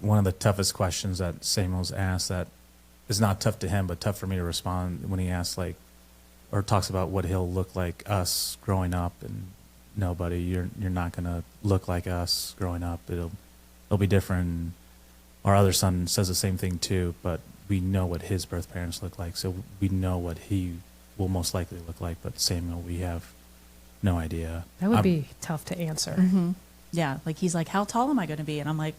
one of the toughest questions that Samuel's asked that is not tough to him, but tough for me to respond when he asks, like, or talks about what he'll look like us growing up. And nobody, you're not going to look like us growing up. It'll be different. Our other son says the same thing too, but we know what his birth parents look like, so we know what he will most likely look like. But Samuel, we have no idea. That would be tough to answer. Mm-hmm. Yeah, like he's like, how tall am I going to be? And I'm like,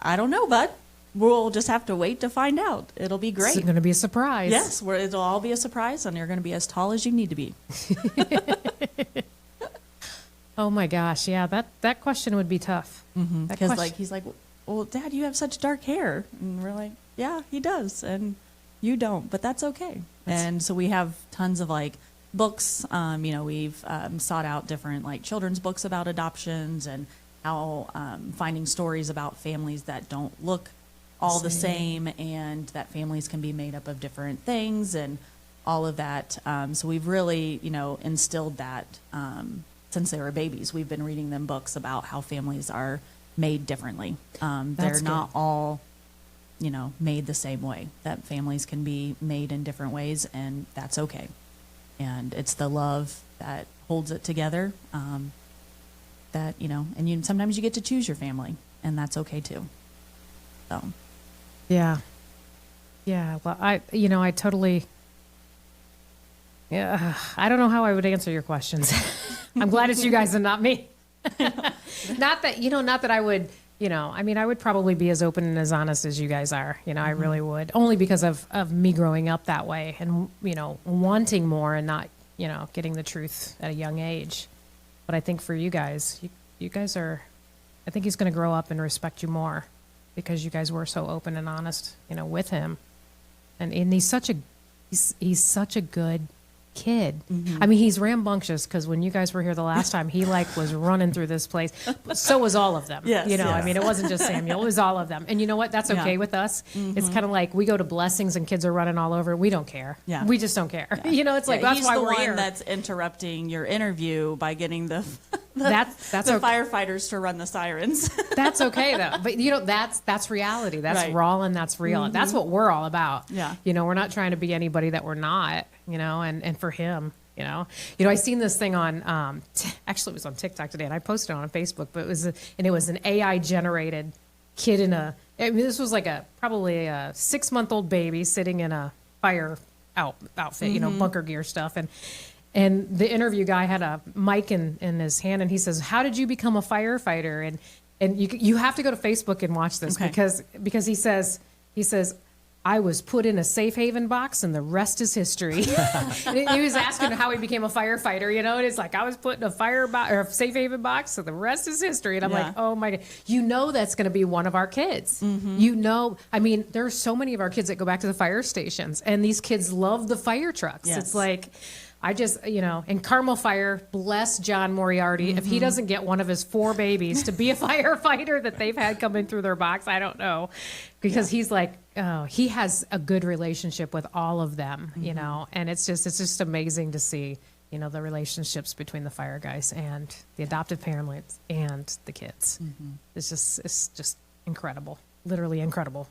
I don't know, bud. We'll just have to wait to find out. It'll be great. It's going to be a surprise. Yes, it'll all be a surprise, and you're going to be as tall as you need to be. Oh my gosh, yeah, that question would be tough. Because like he's like, well, Dad, you have such dark hair, and we're like, yeah, he does, and you don't, but that's okay. And so we have tons of like books. We've sought out different like children's books about adoptions and how finding stories about families that don't look all the same, and that families can be made up of different things and all of that. So we've really, instilled that since they were babies. We've been reading them books about how families are made differently. They're not all, made the same way, that families can be made in different ways, and that's okay. And it's the love that holds it together, and sometimes you get to choose your family, and that's okay too. So. Yeah. Well, I totally. Yeah, I don't know how I would answer your questions. I'm glad it's you guys and not me. Not that I would. I would probably be as open and as honest as you guys are. I really would, only because of me growing up that way and wanting more and not getting the truth at a young age. But I think for you guys, you guys are. I think he's going to grow up and respect you more, because you guys were so open and honest, with him, and he's such a good kid. I mean, he's rambunctious, because when you guys were here the last time, he was running through this place. So was all of them. Yes, I mean, it wasn't just Samuel, it was all of them. And you know what? That's okay with us. It's kind of like we go to blessings and kids are running all over. We don't care. Yeah. We just don't care. Yeah. It's like, that's he's why the we're one here. that's interrupting your interview by getting the that's the okay. firefighters to run the sirens. That's okay though. But that's reality. That's raw and that's real. That's what we're all about. Yeah. We're not trying to be anybody that we're not, and for him, I seen this thing on, actually it was on TikTok today, and I posted it on Facebook, but it was an AI generated kid this was like probably a 6-month-old baby sitting in a fire outfit, bunker gear stuff. And the interview guy had a mic in his hand, and he says, "How did you become a firefighter?" And you have to go to Facebook and watch this, because he says, "I was put in a safe haven box, and the rest is history." He was asking how he became a firefighter, and it's like, I was put in a safe haven box, so the rest is history. And I'm like, oh my God, that's going to be one of our kids. I mean, there's so many of our kids that go back to the fire stations, and these kids love the fire trucks. Yes. It's like, I just, and Carmel Fire, bless John Moriarty. If he doesn't get one of his 4 babies to be a firefighter that they've had coming through their box, I don't know. Because he's like, he has a good relationship with all of them, and it's just amazing to see, the relationships between the fire guys and the adoptive parents and the kids. It's just incredible, literally incredible.